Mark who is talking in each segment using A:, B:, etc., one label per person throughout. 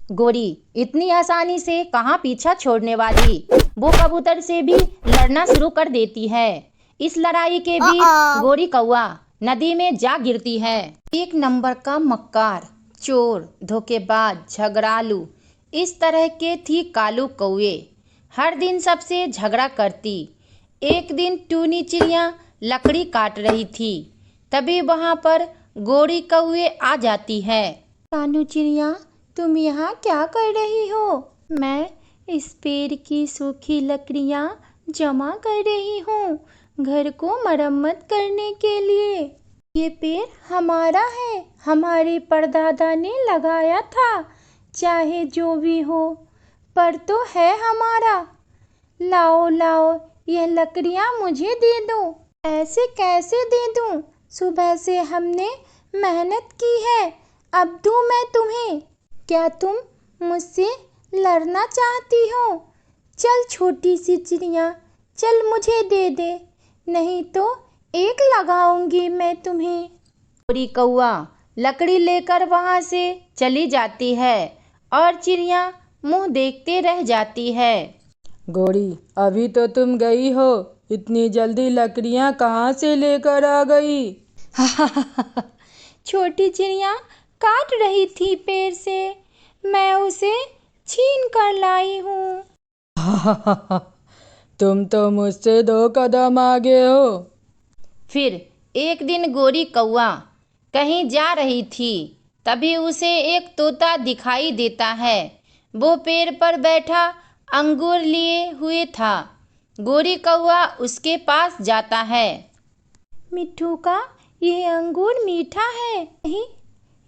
A: गोरी इतनी आसानी से कहाँ पीछा छोड़ने वाली। वो कबूतर से भी लड़ना शुरू कर देती है। इस लड़ाई के बीच गोरी कौआ नदी में जा गिरती है। एक नंबर का मक्कार, चोर, धोखेबाज, झगड़ालू, इस तरह के थी कालू कौए। हर दिन सबसे झगड़ा करती। एक दिन टूनी चिड़िया लकड़ी काट रही थी, तभी वहां पर गोरी कौए आ जाती है। कानू चिड़िया, तुम यहाँ क्या कर रही हो? मैं इस पेड़ की सूखी लकड़ियाँ जमा कर रही हूँ, घर को मरम्मत करने के लिए। ये पेड़ हमारा है, हमारे परदादा ने लगाया था। चाहे जो भी हो, पर तो है हमारा। लाओ लाओ, यह लकड़ियाँ मुझे दे दो। ऐसे कैसे दे दूँ? सुबह से हमने मेहनत की है, अब दूँ मैं तुम्हें? क्या तुम मुझसे लड़ना चाहती हो? चल छोटी सी चिड़िया, चल मुझे दे दे, नहीं तो एक लगाऊंगी मैं तुम्हें। गोरी कौआ लकड़ी लेकर वहां से चली जाती है और चिड़िया मुंह देखते रह जाती है।
B: गोरी, अभी तो तुम गई हो, इतनी जल्दी लकड़ियाँ कहाँ से लेकर आ गई?
A: छोटी चिड़िया काट रही थी पेड़ से, मैं उसे छीन कर लाई हूँ।
B: तुम तो मुझसे 2 कदम आगे हो।
A: फिर एक दिन गोरी कौआ कहीं जा रही थी, तभी उसे एक तोता दिखाई देता है। वो पेड़ पर बैठा अंगूर लिए हुए था। गोरी कौआ उसके पास जाता है। मिट्ठू का यह अंगूर मीठा है। नहीं,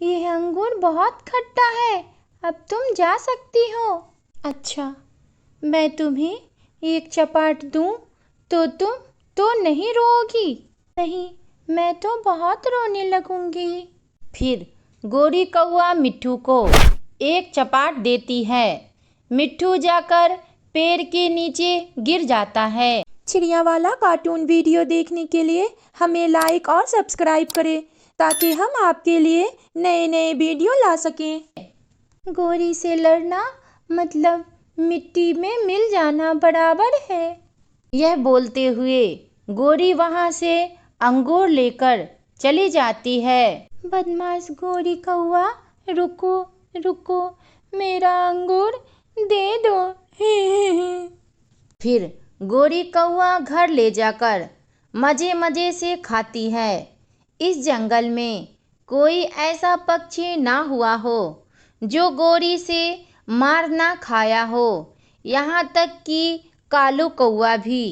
A: यह अंगूर बहुत खट्टा है, अब तुम जा सकती हो। अच्छा, मैं तुम्हें एक चपाट दूं तो तुम तो नहीं रोओगी? नहीं, मैं तो बहुत रोने लगूंगी। फिर गोरी कौआ मिट्ठू को एक चपाट देती है। मिट्ठू जाकर पेड़ के नीचे गिर जाता है। चिड़िया वाला कार्टून वीडियो देखने के लिए हमें लाइक और सब्सक्राइब करें, ताकि हम आपके लिए नए नए वीडियो ला सकें। गोरी से लड़ना मतलब मिट्टी में मिल जाना बराबर है। यह बोलते हुए गोरी वहां से अंगूर लेकर चली जाती है। बदमाश गोरी कौआ, रुको रुको, मेरा अंगूर दे दो। फिर गोरी कौआ घर ले जाकर मजे मजे से खाती है। इस जंगल में कोई ऐसा पक्षी ना हुआ हो जो गोरी से मार ना खाया हो, यहाँ तक कि कालू कौआ भी।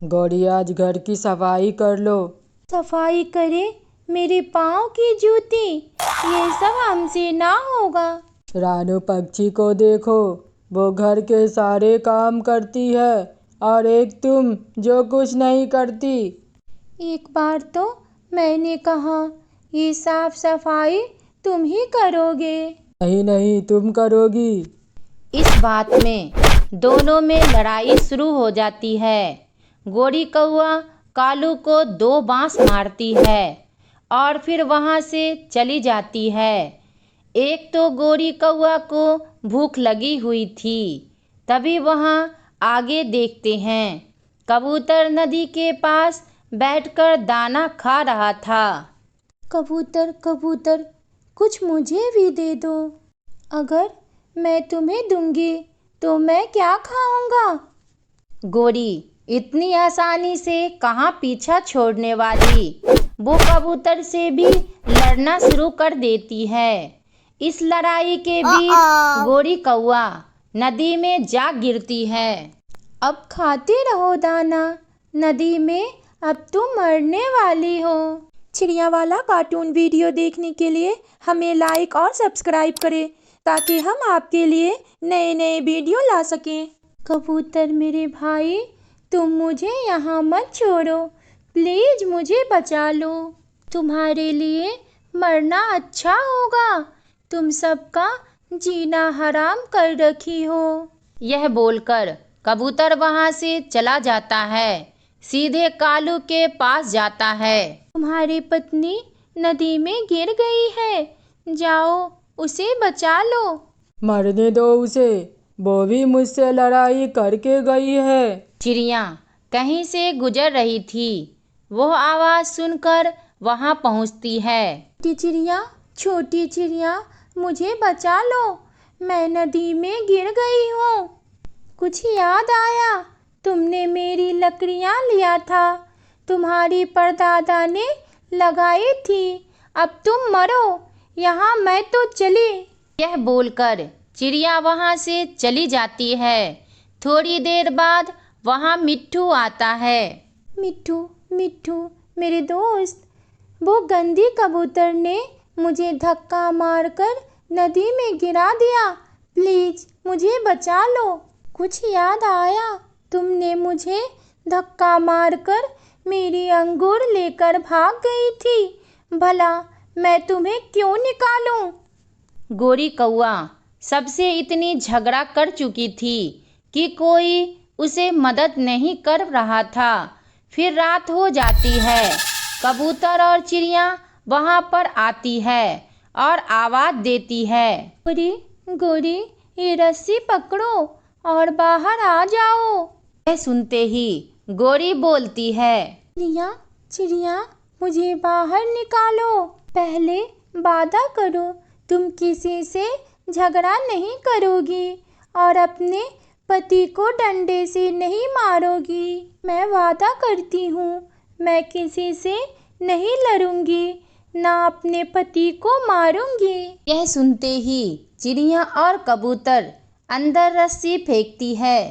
B: गोरी, आज घर की सफाई कर लो।
A: सफाई करे? मेरे पाँव की जूती, ये सब हमसे ना होगा।
B: रानू पक्षी को देखो, वो घर के सारे काम करती है, और एक तुम जो कुछ नहीं करती।
A: एक बार तो मैंने कहा ये साफ सफाई तुम ही करोगे।
B: नहीं नहीं, तुम करोगी।
A: इस बात में दोनों में लड़ाई शुरू हो जाती है। गोरी कौआ कालू को 2 बांस मारती है और फिर वहां से चली जाती है। एक तो गोरी कौआ को भूख लगी हुई थी, तभी वहां आगे देखते हैं कबूतर नदी के पास बैठकर दाना खा रहा था। कबूतर कबूतर, कुछ मुझे भी दे दो। अगर मैं तुम्हें दूंगी तो मैं क्या खाऊंगा? गोरी इतनी आसानी से कहाँ पीछा छोड़ने वाली। वो कबूतर से भी लड़ना शुरू कर देती है। इस लड़ाई के बीच गोरी कौआ नदी में जा गिरती है। अब खाते रहो दाना, नदी में अब तुम मरने वाली हो। चिड़िया वाला कार्टून वीडियो देखने के लिए हमें लाइक और सब्सक्राइब करें, ताकि हम आपके लिए नए नए वीडियो ला सकें। कबूतर मेरे भाई, तुम मुझे यहाँ मत छोड़ो, प्लीज मुझे बचा लो। तुम्हारे लिए मरना अच्छा होगा, तुम सबका जीना हराम कर रखी हो। यह बोलकर कबूतर वहां से चला जाता है, सीधे कालू के पास जाता है। तुम्हारी पत्नी नदी में गिर गई है, जाओ उसे बचा लो।
B: मरने दो उसे, वो भी मुझसे लड़ाई करके गई है।
A: चिड़िया कहीं से गुजर रही थी। वो आवाज़ सुनकर वहां पहुंचती है। छोटी चिड़िया, मुझे बचा लो, मैं नदी में गिर गई हूँ। कुछ याद आया? तुमने मेरी लकड़ियाँ लिया था, तुम्हारी परदादा ने लगाई थी। अब तुम मरो, यहाँ मैं तो चली। यह बोलकर चिड़िया वहाँ से चली जाती है। थोड़ी देर बाद वहाँ मिट्ठू आता है। मिट्ठू मेरे दोस्त, वो गंदी कबूतर ने मुझे धक्का मारकर नदी में गिरा दिया। प्लीज मुझे बचा लो। कुछ याद आया? तुमने मुझे धक्का मारकर मेरी अंगूर लेकर भाग गई थी। भला मैं तुम्हें क्यों निकालूं? गोरी कौआ सबसे इतनी झगड़ा कर चुकी थी कि कोई उसे मदद नहीं कर रहा था। फिर रात हो जाती है। कबूतर और चिड़िया वहां पर आती है और आवाज देती है, गोरी ये रस्सी पकड़ो और बाहर आ जाओ। यह सुनते ही गोरी बोलती है, चिड़िया मुझे बाहर निकालो। पहले वादा करो तुम किसी से झगड़ा नहीं करोगी और अपने पति को डंडे से नहीं मारोगी। मैं वादा करती हूँ, मैं किसी से नहीं लड़ूंगी, ना अपने पति को मारूंगी। यह सुनते ही चिड़िया और कबूतर अंदर रस्सी फेंकती है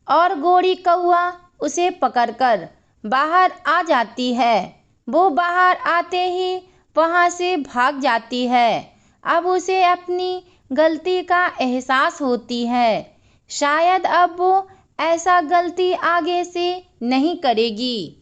A: और गोरी कौआ उसे पकड़कर बाहर आ जाती है। वो बाहर आते ही वहां से भाग जाती है। अब उसे अपनी गलती का एहसास होती है। शायद अब वो ऐसा गलती आगे से नहीं करेगी।